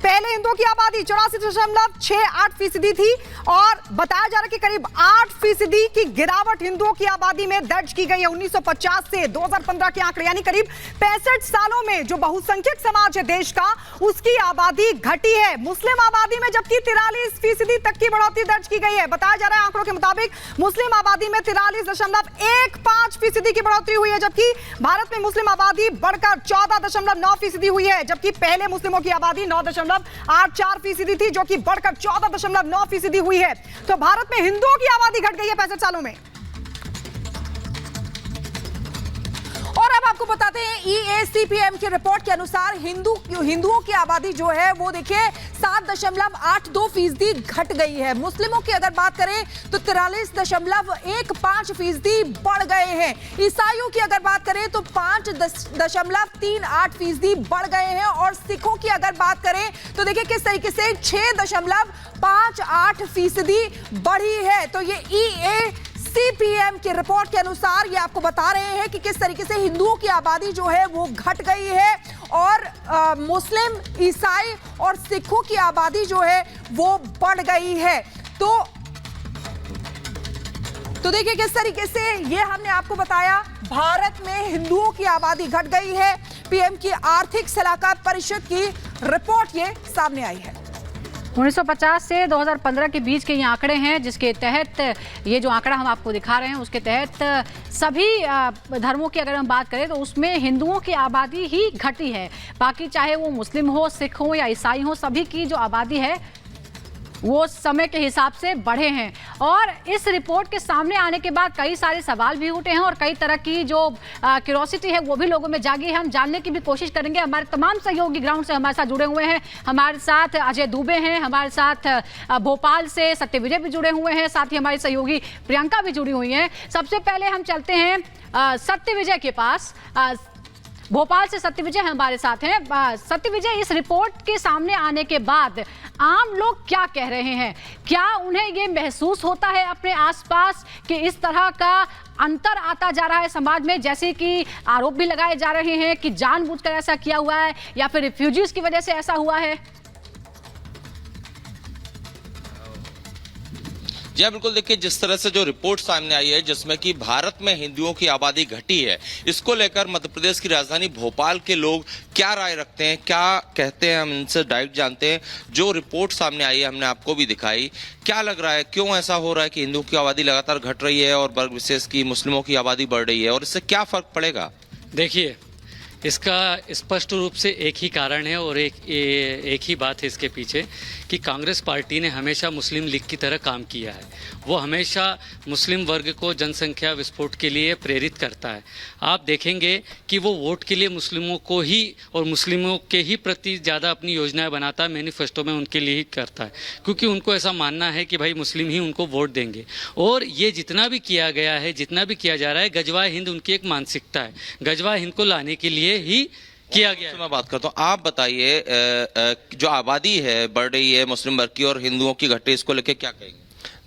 पहले हिंदुओं की आबादी 84.68% थी और बताया जा रहा है कि करीब 8% की गिरावट हिंदुओं की आबादी में दर्ज की गई है 1950 से 2015 के आंकड़े, यानी करीब 65 सालों में जो बहुसंख्यक समाज है देश का, उसकी आबादी घटी है। मुस्लिम आबादी में जबकि 43% तक की बढ़ोतरी दर्ज की गई है। बताया जा रहा है आंकड़ों के मुताबिक मुस्लिम आबादी में 43.15% की बढ़ोतरी हुई है, जबकि भारत में मुस्लिम आबादी बढ़कर 14.9% हुई है, जबकि पहले मुस्लिमों की आबादी 9.84% थी, जो कि बढ़कर 14.9% हुई है। तो भारत में हिंदुओं की आबादी घट गई है 65 सालों में। और अब आपको बताते हैं EACPM की रिपोर्ट के अनुसार हिंदुओं की आबादी जो है वो देखिए 7.82% घट गई है। मुस्लिमों की अगर बात करें तो 43.15% बढ़ गए हैं। ईसाइयों की अगर बात करें तो 5.38% बढ़ गए हैं और सिखों की अगर बात करें तो देखिए किस तरीके से 6.58% बढ़ी है। तो ये EACPM की रिपोर्ट के अनुसार ये आपको बता रहे हैं कि किस तरीके से हिंदुओं की आबादी जो है वो घट गई है और मुस्लिम, ईसाई और सिखों की आबादी जो है वो बढ़ गई है। तो देखिए किस तरीके से ये हमने आपको बताया, भारत में हिंदुओं की आबादी घट गई है। पीएम की आर्थिक सलाहकार परिषद की रिपोर्ट ये सामने आई है। 1950 से 2015 के बीच के ये आंकड़े हैं, जिसके तहत ये जो आंकड़ा हम आपको दिखा रहे हैं उसके तहत सभी धर्मों की अगर हम बात करें तो उसमें हिंदुओं की आबादी ही घटी है। बाकी चाहे वो मुस्लिम हो, सिख हो या ईसाई हो, सभी की जो आबादी है वो समय के हिसाब से बढ़े हैं। और इस रिपोर्ट के सामने आने के बाद कई सारे सवाल भी उठे हैं और कई तरह की जो क्यूरोसिटी है वो भी लोगों में जागी है। हम जानने की भी कोशिश करेंगे। हमारे तमाम सहयोगी ग्राउंड से हमारे साथ जुड़े हुए हैं। हमारे साथ अजय दुबे हैं, हमारे साथ भोपाल से सत्य विजय भी जुड़े हुए हैं, साथ ही हमारी सहयोगी प्रियंका भी जुड़ी हुई हैं। सबसे पहले हम चलते हैं सत्य विजय के पास। भोपाल से सत्य विजय हमारे साथ हैं। सत्य विजय, इस रिपोर्ट के सामने आने के बाद आम लोग क्या कह रहे हैं? क्या उन्हें ये महसूस होता है अपने आसपास कि इस तरह का अंतर आता जा रहा है समाज में, जैसे कि आरोप भी लगाए जा रहे हैं कि जानबूझकर ऐसा किया हुआ है या फिर रिफ्यूजीज की वजह से ऐसा हुआ है? जी बिल्कुल, देखिए जिस तरह से जो रिपोर्ट सामने आई है जिसमें कि भारत में हिंदुओं की आबादी घटी है, इसको लेकर मध्य प्रदेश की राजधानी भोपाल के लोग क्या राय रखते हैं, क्या कहते हैं, हम इनसे डायरेक्ट जानते हैं। जो रिपोर्ट सामने आई है हमने आपको भी दिखाई, क्या लग रहा है, क्यों ऐसा हो रहा है कि हिंदुओं की आबादी लगातार घट रही है और वर्ग विशेष की मुस्लिमों की आबादी बढ़ रही है, और इससे क्या फर्क पड़ेगा? देखिए, इसका स्पष्ट रूप से एक ही कारण है और एक ही बात है इसके पीछे कि कांग्रेस पार्टी ने हमेशा मुस्लिम लीग की तरह काम किया है। वो हमेशा मुस्लिम वर्ग को जनसंख्या विस्फोट के लिए प्रेरित करता है। आप देखेंगे कि वो वोट के लिए मुस्लिमों को ही और मुस्लिमों के ही प्रति ज़्यादा अपनी योजनाएं बनाता है, मैनिफेस्टो में उनके लिए ही करता है, क्योंकि उनको ऐसा मानना है कि भाई मुस्लिम ही उनको वोट देंगे। और ये जितना भी किया गया है, जितना भी किया जा रहा है, गजवाए हिंद उनकी एक मानसिकता है। गजवाए हिंद को लाने के लिए ही किया गया। मैं बात करता हूँ, आप बताइए जो आबादी है बढ़ रही है मुस्लिम वर्ग की और हिंदुओं की घटे, इसको लेके क्या कहेंगे?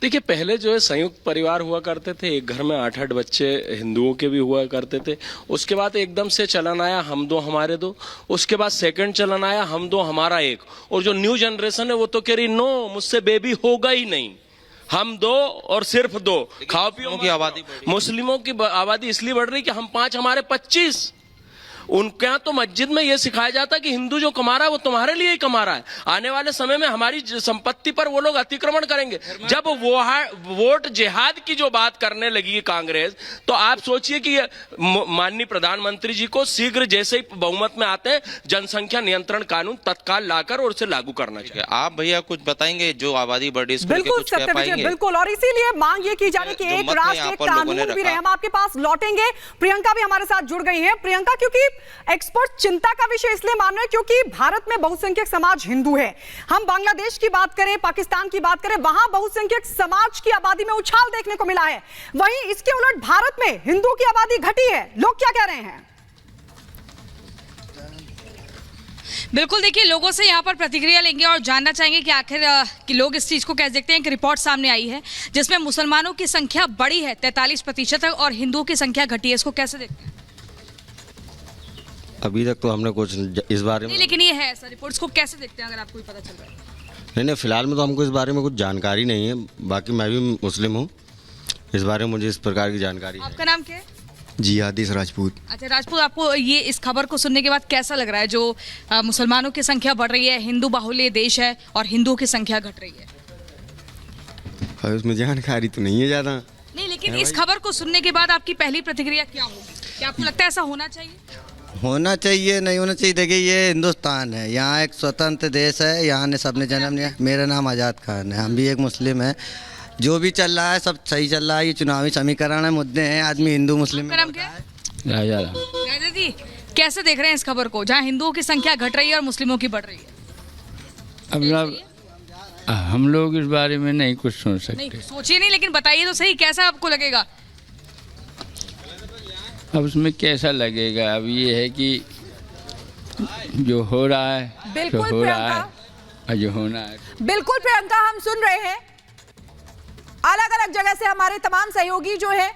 देखिए, पहले जो है संयुक्त परिवार हुआ करते थे, एक घर में 8-8 बच्चे हिंदुओं के भी हुआ करते थे। उसके बाद एकदम से चलन आया हम दो हमारे दो, उसके बाद सेकंड चलन आया हम दो हमारा एक, और जो न्यू जनरेशन है वो तो कह रही नो, मुझसे बेबी होगा ही नहीं, हम दो और सिर्फ दो। खाओ पियो की आबादी, मुस्लिमों की आबादी इसलिए बढ़ रही कि हम 5 हमारे 25। उनके यहाँ तो मस्जिद में यह सिखाया जाता है कि हिंदू जो कमा रहा है वो तुम्हारे लिए ही कमा रहा है, आने वाले समय में हमारी संपत्ति पर वो लोग अतिक्रमण करेंगे। जब वो वोट जिहाद की जो बात करने लगी कांग्रेस, तो आप सोचिए कि माननीय प्रधानमंत्री जी को शीघ्र जैसे ही बहुमत में आते हैं जनसंख्या नियंत्रण कानून तत्काल लाकर और उसे लागू करना चाहिए। आप भैया कुछ बताएंगे, जो आबादी बढ़ी इसको लेकर कुछ कह पाएंगे? बिल्कुल, और इसीलिए मांग ये की जा रही कि एक राष्ट्र एक कानून भी रहे। हम आपके पास लौटेंगे। प्रियंका भी हमारे साथ जुड़ गई है। प्रियंका, क्योंकि एक्सपर्ट चिंता का विषय इसलिए मान रहे हैं क्योंकि भारत में बहुसंख्यक समाज हिंदू है। हम बांग्लादेश की बात करें, पाकिस्तान की बात करें, वहां बहुसंख्यक समाज की आबादी में उछाल देखने को मिला है। वहीं इसके उलट भारत में हिंदू की आबादी घटी है। लोग क्या कह रहे हैं? बिल्कुल, देखिए लोगों से यहाँ पर प्रतिक्रिया लेंगे और जानना चाहेंगे कि आखिर कि लोग इस चीज़ को कैसे देखते हैं। एक रिपोर्ट सामने आई है जिसमें मुसलमानों की संख्या बढ़ी है 43% और हिंदुओं की संख्या घटी है, इसको कैसे देखते हैं? अभी तक तो हमने कुछ इस बारे में नहीं, लेकिन ये है ऐसा, रिपोर्ट्स को कैसे देखते हैं अगर आपको भी पता चल रहा है? नहीं, फिलहाल में तो हमको इस बारे में कुछ जानकारी नहीं है। बाकी मैं भी मुस्लिम हूँ, इस बारे में मुझे इस प्रकार की जानकारी है। आपका नाम क्या है? जिहादी राजपूत। अच्छा राजपूत, आपको ये इस खबर को सुनने के बाद कैसा लग रहा है, जो मुसलमानों की संख्या बढ़ रही है, हिंदू बाहुल्य देश है और हिंदुओं की संख्या घट रही है? और उसमें जानकारी तो नहीं है ज़्यादा। नहीं, लेकिन इस खबर को सुनने के बाद आपकी पहली प्रतिक्रिया क्या होगी? क्या आपको लगता है ऐसा होना चाहिए? होना चाहिए, नहीं होना चाहिए। देखिए, ये हिंदुस्तान है, यहाँ एक स्वतंत्र देश है, यहाँ ने सबने जन्म लिया। मेरा नाम आज़ाद खान है, हम भी एक मुस्लिम हैं। जो भी चल रहा है सब सही चल रहा है। ये चुनावी समीकरण है, मुद्दे हैं, आदमी हिंदू मुस्लिम में। नाम क्या है? राजा जी, कैसे देख रहे हैं इस खबर को, जहाँ हिंदुओं की संख्या घट रही है और मुस्लिमों की बढ़ रही है? अब हम लोग इस बारे में नहीं कुछ सोच नहीं सकते। सोचिए नहीं, लेकिन बताइए तो सही, कैसा आपको लगेगा? अब उसमें कैसा लगेगा, अब ये है कि जो हो रहा है तो बिल्कुल हो रहा है प्रियंका। और जो होना है। बिल्कुल प्रियंका, हम सुन रहे हैं अलग अलग जगह से हमारे तमाम सहयोगी जो है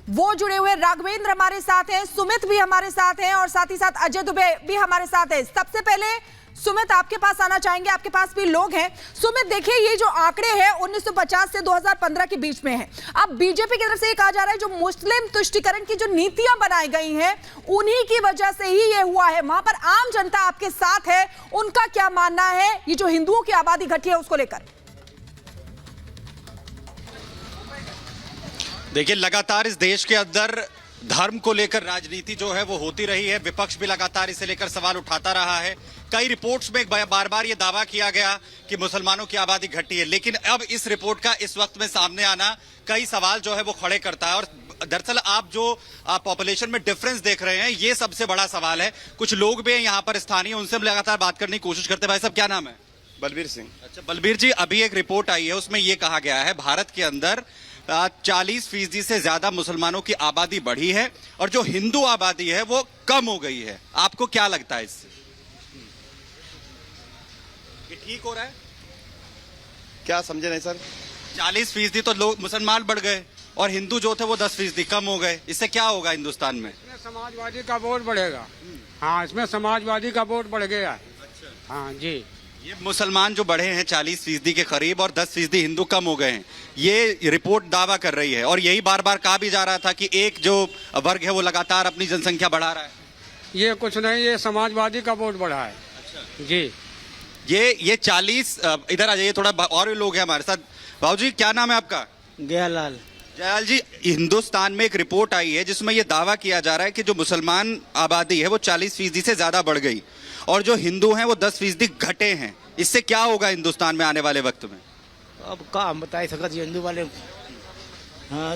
वो जुड़े हुए। राघवेंद्र हमारे साथ हैं, सुमित भी हमारे साथ हैं और साथ ही साथ अजय दुबे भी हमारे साथ है। सबसे पहले सुमित, आपके पास आना चाहेंगे, आपके पास भी लोग हैं। सुमित, देखिए, ये जो आंकड़े हैं 1950 से 2015 के बीच में है। अब बीजेपी की तरफ से ये कहा जा रहा है जो मुस्लिम तुष्टीकरण की जो नीतियां बनाई गई हैं उन्हीं की वजह से ही ये हुआ है। वहां पर आम जनता आपके साथ है, उनका क्या मानना है ये जो हिंदुओं की आबादी घटी है उसको लेकर? देखिए, लगातार इस देश के अंदर धर्म को लेकर राजनीति जो है वो होती रही है। विपक्ष भी लगातार इसे लेकर सवाल उठाता रहा है। कई रिपोर्ट्स में बार बार ये दावा किया गया कि मुसलमानों की आबादी घटी है, लेकिन अब इस रिपोर्ट का इस वक्त में सामने आना कई सवाल जो है वो खड़े करता है। और दरअसल आप जो पॉपुलेशन में डिफरेंस देख रहे हैं ये सबसे बड़ा सवाल है। कुछ लोग भी हैं यहाँ पर स्थानीय, उनसे हम लगातार बात करने की कोशिश करते हैं। भाई साहब, क्या नाम है? बलबीर सिंह। अच्छा बलबीर जी, अभी एक रिपोर्ट आई है, उसमें यह कहा गया है भारत के अंदर 40% से ज्यादा मुसलमानों की आबादी बढ़ी है और जो हिंदू आबादी है वो कम हो गई है। आपको क्या लगता है इससे? ये ठीक हो रहा है? क्या समझे नहीं सर? 40% तो लोग मुसलमान बढ़ गए और हिंदू जो थे वो 10% कम हो गए। इससे क्या होगा हिंदुस्तान में? समाजवादी का वोट बढ़ेगा। हाँ, इसमें समाजवादी का वोट बढ़ गया है। हाँ जी, ये मुसलमान जो बढ़े हैं 40% के करीब और 10% हिंदू कम हो गए हैं, ये रिपोर्ट दावा कर रही है। और यही बार बार कहा भी जा रहा था कि एक जो वर्ग है वो लगातार अपनी जनसंख्या बढ़ा रहा है। ये कुछ नहीं, ये समाजवादी का वोट बढ़ा है। अच्छा जी, ये 40 इधर आ जाइए, थोड़ा और भी लोग हैं हमारे साथ। बाबू जी, क्या नाम है आपका? जयलाल। जयलाल जी, हिंदुस्तान में एक रिपोर्ट आई है जिसमें यह दावा किया जा रहा है कि जो मुसलमान आबादी है वो 40% से ज्यादा बढ़ गई और जो हिंदू हैं वो 10% घटे हैं। इससे क्या होगा हिंदुस्तान में आने वाले वक्त में? अब का हम बता सकते हिंदू वाले। हाँ,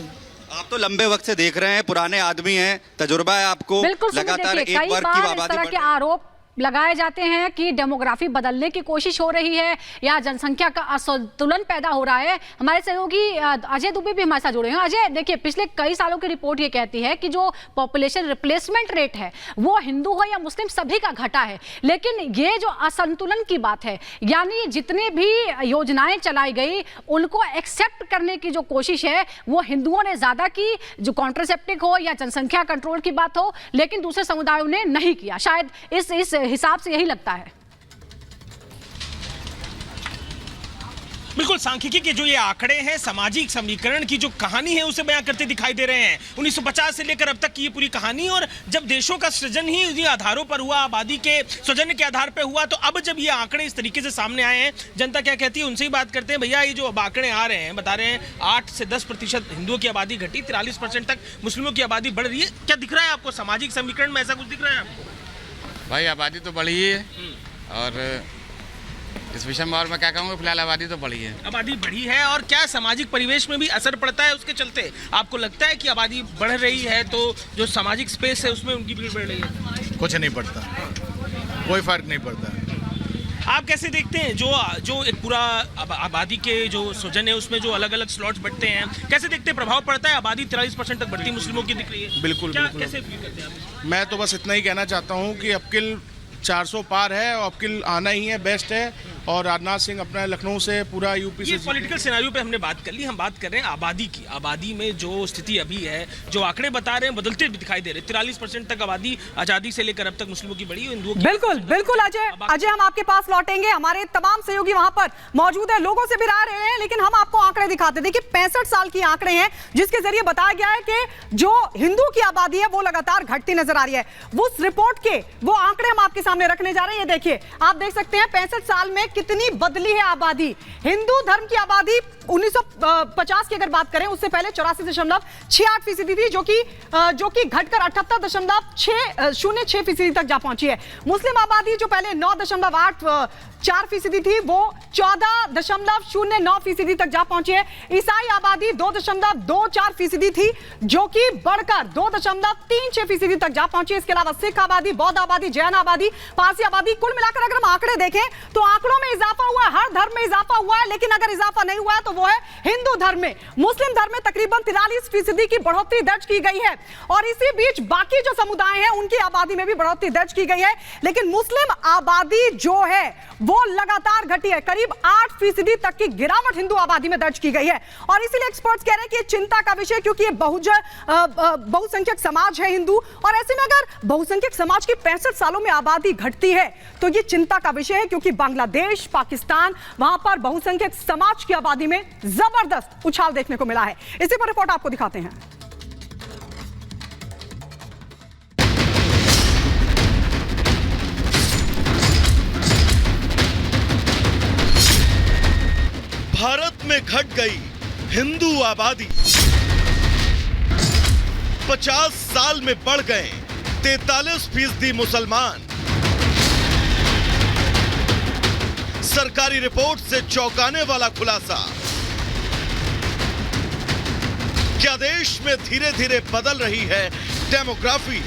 आप तो लंबे वक्त से देख रहे हैं, पुराने आदमी हैं, तजुर्बा है आपको। लगातार एक वर्ग की आबादी बढ़ रही है। आरोप लगाए जाते हैं कि डेमोग्राफी बदलने की कोशिश हो रही है या जनसंख्या का असंतुलन पैदा हो रहा है। हमारे सहयोगी अजय दुबे भी हमारे साथ जुड़े हैं। अजय, देखिए, पिछले कई सालों की रिपोर्ट ये कहती है कि जो पॉपुलेशन रिप्लेसमेंट रेट है वो हिंदू हो या मुस्लिम सभी का घटा है, लेकिन ये जो असंतुलन की बात है, यानी जितने भी योजनाएं चलाई गई उनको एक्सेप्ट करने की जो कोशिश है वो हिंदुओं ने ज्यादा की, जो कॉन्ट्रासेप्टिव हो या जनसंख्या कंट्रोल की बात हो, लेकिन दूसरे समुदायों ने नहीं किया। शायद इस हिसाब से यही लगता है। बिल्कुल, सांख्यिकी के जो ये आंकड़े हैं सामाजिक समीकरण की जो कहानी है उसे बयां करते दिखाई दे रहे हैं। 1950 से लेकर अब तक की ये पूरी कहानी, और जब देशों का सृजन ही इन्हीं आधारों पर हुआ, आबादी के सृजन के आधार पर हुआ, तो अब जब ये आंकड़े इस तरीके से सामने आए हैं, जनता क्या कहती है उनसे ही बात करते हैं। भैया, ये जो अब आंकड़े आ रहे हैं, बता रहे हैं 8 से 10% हिंदुओं की आबादी घटी, 43% तक मुस्लिमों की आबादी बढ़ रही है। क्या दिख रहा है आपको सामाजिक समीकरण में? ऐसा कुछ दिख रहा है आपको? भाई, आबादी तो बढ़ी है और इस विषय में और मैं क्या कहूँगा, फिलहाल आबादी तो बढ़ी है। आबादी बढ़ी है, और क्या सामाजिक परिवेश में भी असर पड़ता है उसके चलते? आपको लगता है कि आबादी बढ़ रही है तो जो सामाजिक स्पेस है उसमें उनकी भीड़ बढ़ रही है? कुछ नहीं पड़ता, कोई फर्क नहीं पड़ता। आप कैसे देखते हैं जो एक पूरा आबादी के जो सृजन है उसमें जो अलग अलग स्लॉट्स बढ़ते हैं, कैसे देखते हैं प्रभाव पड़ता है? आबादी 43% तक बढ़ती मुस्लिमों की दिख रही है। बिल्कुल, बिल्कुल। कैसे फील करते हैं आप? मैं तो बस इतना ही कहना चाहता हूँ कि अबकिल 400 पार है और अबकिल आना ही है, बेस्ट है। और राजनाथ सिंह अपना लखनऊ से पूरा यूपी से। पॉलिटिकल सिनेरियो पे हमने बात कर ली, हम बात कर रहे हैं आबादी की। आबादी में जो स्थिति अभी है, जो आंकड़े बता रहे हैं, बदलते भी दिखाई दे रहे हैं। 43% तक आबादी आजादी से लेकर अब तक मुस्लिमों की बढ़ी, हिंदुओं की। बिल्कुल बिल्कुल अजय हम आपके पास लौटेंगे, हमारे तमाम सहयोगी वहां पर मौजूद है, लोगों से भी राय रहे हैं, लेकिन हम आपको आंकड़े दिखाते। देखिए 65 साल की आंकड़े हैं जिसके जरिए बताया गया है कि जो हिंदू की आबादी है वो लगातार घटती नजर आ रही है। उस रिपोर्ट के वो आंकड़े हम आपके सामने रखने जा रहे हैं। ये देखिए, आप देख सकते हैं 65 साल में कितनी बदली है आबादी। हिंदू धर्म की आबादी 1950 की अगर बात करें उससे पहले 84.68% थी, जो कि घटकर 78.06% तक जा पहुंची है। मुस्लिम आबादी जो पहले 9.84% थी वो 14.09% तक जा पहुंची है। ईसाई आबादी 2.24% थी जो कि बढ़कर 2.36% तक जा पहुंची है। इसके अलावा सिख आबादी, बौद्ध आबादी, जैन आबादी, पारसी आबादी, कुल मिलाकर अगर हम आंकड़े देखें तो आंकड़ों में इजाफा हुआ है, हर धर्म में इजाफा हुआ है, लेकिन अगर इजाफा नहीं हुआ है तो वो है हिंदू धर्म में। मुस्लिम धर्म में तकरीबन 43% की बढ़ोतरी दर्ज की गई है और इसी बीच बाकी जो समुदाय हैं उनकी आबादी में भी बढ़ोतरी दर्ज की गई है, लेकिन मुस्लिम आबादी जो है वो लगातार घटी है। करीब 8% तक की गिरावट हिंदू आबादी में दर्ज की गई है और इसीलिए एक्सपर्ट्स कह रहे हैं कि ये चिंता का विषय, क्योंकि ये बहुसंख्यक समाज है हिंदू, और ऐसे में अगर बहुसंख्यक समाज की 65 सालों में आबादी घटती है तो ये चिंता का विषय है, क्योंकि बांग्लादेश, पाकिस्तान, वहां पर बहुसंख्यक समाज की आबादी में जबरदस्त उछाल देखने को मिला है। इसी पर रिपोर्ट आपको दिखाते हैं। भारत में घट गई हिंदू आबादी, 50 साल में बढ़ गए 43% मुसलमान। सरकारी रिपोर्ट से चौंकाने वाला खुलासा। क्या देश में धीरे धीरे बदल रही है डेमोग्राफी?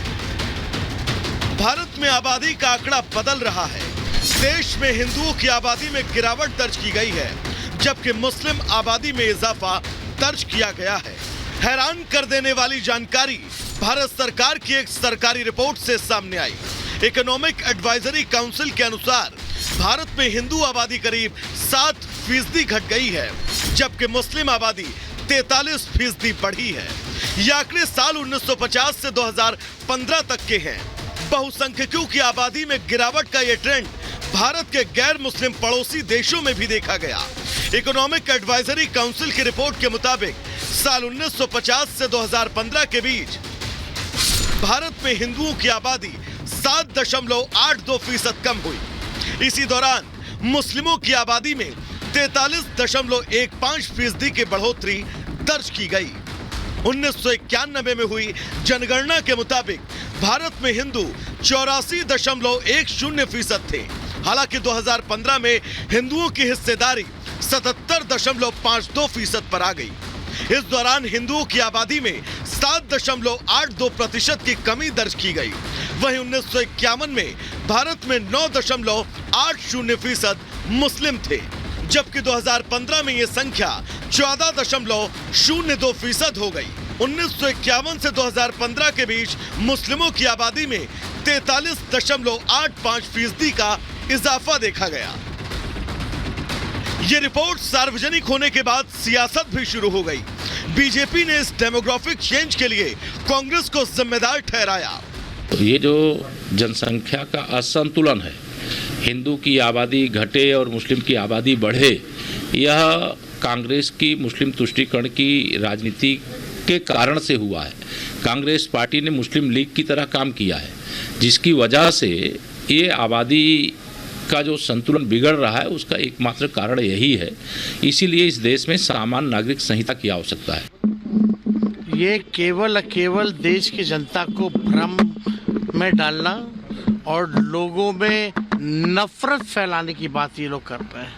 भारत में आबादी का आंकड़ा बदल रहा है। देश में हिंदुओं की आबादी में गिरावट दर्ज की गई है, जबकि मुस्लिम आबादी में इजाफा दर्ज किया गया है। हैरान कर देने वाली जानकारी भारत सरकार की एक सरकारी रिपोर्ट से सामने आई। इकोनॉमिक एडवाइजरी काउंसिल के अनुसार भारत में हिंदू आबादी करीब 7% घट गई है, जबकि मुस्लिम आबादी 43% बढ़ी है। ये आंकड़े साल 1950 से 2015 तक के हैं। बहुसंख्यकों की आबादी में गिरावट का ये ट्रेंड भारत के गैर मुस्लिम पड़ोसी देशों में भी देखा गया। इकोनॉमिक एडवाइजरी काउंसिल की रिपोर्ट के मुताबिक साल 1950 से 2015 के बीच भारत में हिंदुओं की आबादी 7.82% कम हुई। इसी दौरान मुस्लिमों की आबादी में 43.15% की बढ़ोतरी दर्ज की गई। 1991 में हुई जनगणना के मुताबिक भारत में हिंदू 84.10% थे। हालांकि 2015 में हिंदुओं की हिस्सेदारी 77.52% पर आ गई। इस दौरान हिंदुओं की आबादी में 7.82% की कमी दर्ज की गई। वहीं 1951 में भारत में 9.80% मुस्लिम थे, जबकि 2015 में यह संख्या 14.02% हो गई। 1951 से 2015 के बीच मुस्लिमों की आबादी में 43.85% का इजाफा देखा गया। ये रिपोर्ट सार्वजनिक होने के बाद सियासत भी शुरू हो गई। बीजेपी ने इस डेमोग्राफिक चेंज के लिए कांग्रेस को जिम्मेदार ठहराया। ये जो जनसंख्या का असंतुलन है, हिंदू की आबादी घटे और मुस्लिम की आबादी बढ़े, यह कांग्रेस की मुस्लिम तुष्टीकरण की राजनीति के कारण से हुआ है। कांग्रेस पार्टी ने मुस्लिम लीग की तरह काम किया है, जिसकी वजह से ये आबादी का जो संतुलन बिगड़ रहा है उसका एकमात्र कारण यही है। इसीलिए इस देश में सामान्य नागरिक संहिता की आवश्यकता है। ये केवल देश की जनता को भ्रम में डालना और लोगों में नफरत फैलाने की बात ये लोग कर रहे हैं।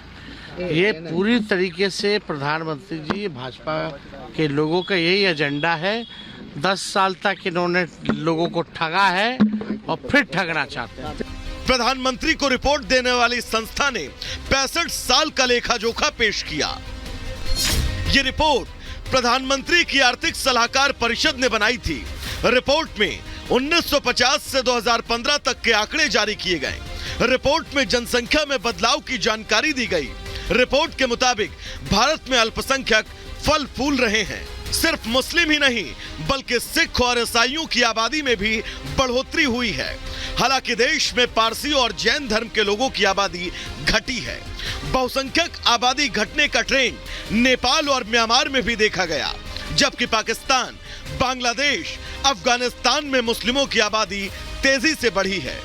ये पूरी तरीके से प्रधानमंत्री जी, भाजपा के लोगों का यही एजेंडा है। 10 साल तक इन्होंने लोगों को ठगा है और फिर ठगना चाहते हैं। प्रधानमंत्री को रिपोर्ट देने वाली संस्था ने 65 साल का लेखा जोखा पेश किया। ये रिपोर्ट प्रधानमंत्री की आर्थिक सलाहकार परिषद ने बनाई थी। रिपोर्ट में 1950 से 2015 तक के आंकड़े जारी किए गए। रिपोर्ट में जनसंख्या में बदलाव की जानकारी दी गई। रिपोर्ट के मुताबिक भारत में अल्पसंख्यक फल फूल रहे हैं। सिर्फ मुस्लिम ही नहीं बल्कि सिख और ईसाइयों की आबादी में भी बढ़ोतरी हुई है। हालांकि देश में पारसी और जैन धर्म के लोगों की आबादी घटी है। बहुसंख्यक आबादी घटने का ट्रेंड नेपाल और म्यांमार में भी देखा गया, जबकि पाकिस्तान, बांग्लादेश, अफगानिस्तान में मुस्लिमों की आबादी तेजी से बढ़ी है।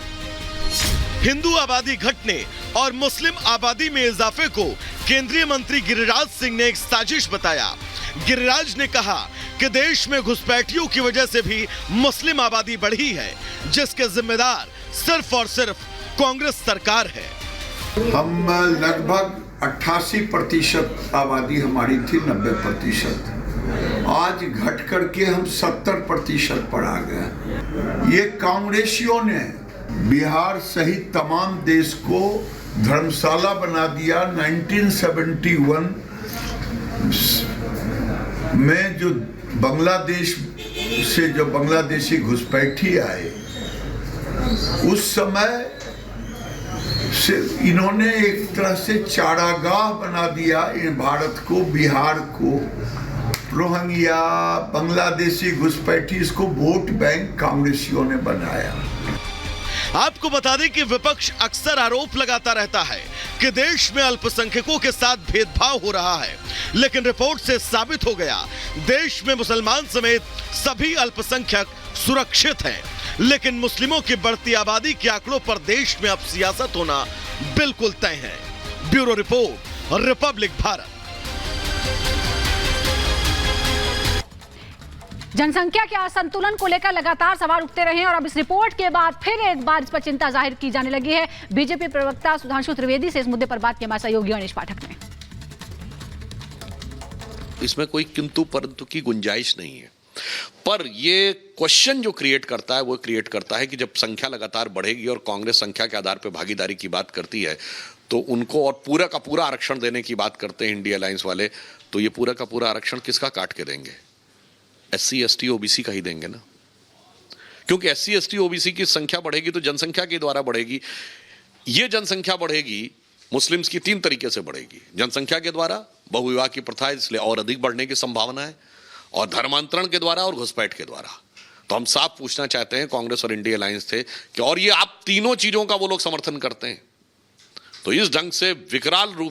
हिंदू आबादी घटने और मुस्लिम आबादी में इजाफे को केंद्रीय मंत्री गिरिराज सिंह ने एक साजिश बताया। गिरिराज ने कहा कि देश में घुसपैठियों की वजह से भी मुस्लिम आबादी बढ़ी है, जिसके जिम्मेदार सिर्फ और सिर्फ कांग्रेस सरकार है। हम लगभग 88% आबादी हमारी थी, 90%। आज घट करके हम 70% पर आ गए। ये कांग्रेसियों ने बिहार सहित तमाम देश को धर्मशाला बना दिया। 1971 में जो बांग्लादेश से जो बांग्लादेशी घुसपैठी आए, उस समय से इन्होंने एक तरह से चारागाह बना दिया इन भारत को, बिहार को। रोहिंग्या, बांग्लादेशी घुसपैठी, इसको वोट बैंक कांग्रेसियों ने बनाया। आपको बता दें कि विपक्ष अक्सर आरोप लगाता रहता है कि देश में अल्पसंख्यकों के साथ भेदभाव हो रहा है, लेकिन रिपोर्ट से साबित हो गया देश में मुसलमान समेत सभी अल्पसंख्यक सुरक्षित हैं। लेकिन मुस्लिमों की बढ़ती आबादी के आंकड़ों पर देश में अब सियासत होना बिल्कुल तय है। Bureau report, Republic Bharat. जनसंख्या के असंतुलन को लेकर लगातार सवाल उठते रहे और अब इस रिपोर्ट के बाद फिर एक बार इस पर चिंता जाहिर की जाने लगी है। बीजेपी प्रवक्ता सुधांशु त्रिवेदी से इस मुद्दे पर बात की हमारे सहयोगी गणेश पाठक ने। इसमें कोई किंतु परंतु की गुंजाइश नहीं है, पर ये क्वेश्चन जो क्रिएट करता है वो क्रिएट करता है कि जब संख्या लगातार बढ़ेगी और कांग्रेस संख्या के आधार पर भागीदारी की बात करती है तो उनको और पूरा का पूरा आरक्षण देने की बात करते हैं इंडिया अलायंस वाले, तो ये पूरा का पूरा आरक्षण किसका काट के देंगे? SC, ST, OBC का ही देंगे ना, क्योंकि SC, ST, OBC की संख्या बढ़ेगी तो जनसंख्या के द्वारा बढ़ेगी। ये जनसंख्या बढ़ेगी मुस्लिम्स की 3 तरीके से बढ़ेगी। जनसंख्या के द्वारा, बहुविवाह की प्रथा है इसलिए और अधिक बढ़ने की संभावना है, और धर्मांतरण के द्वारा और घुसपैठ के द्वारा। तो हम साफ पूछना चाहते हैं, कांग्रेस और इंडिया अलायंस थे कि और ये आप तीनों चीजों का वो लोग समर्थन करते हैं, तो इस ढंग से विकराल रूप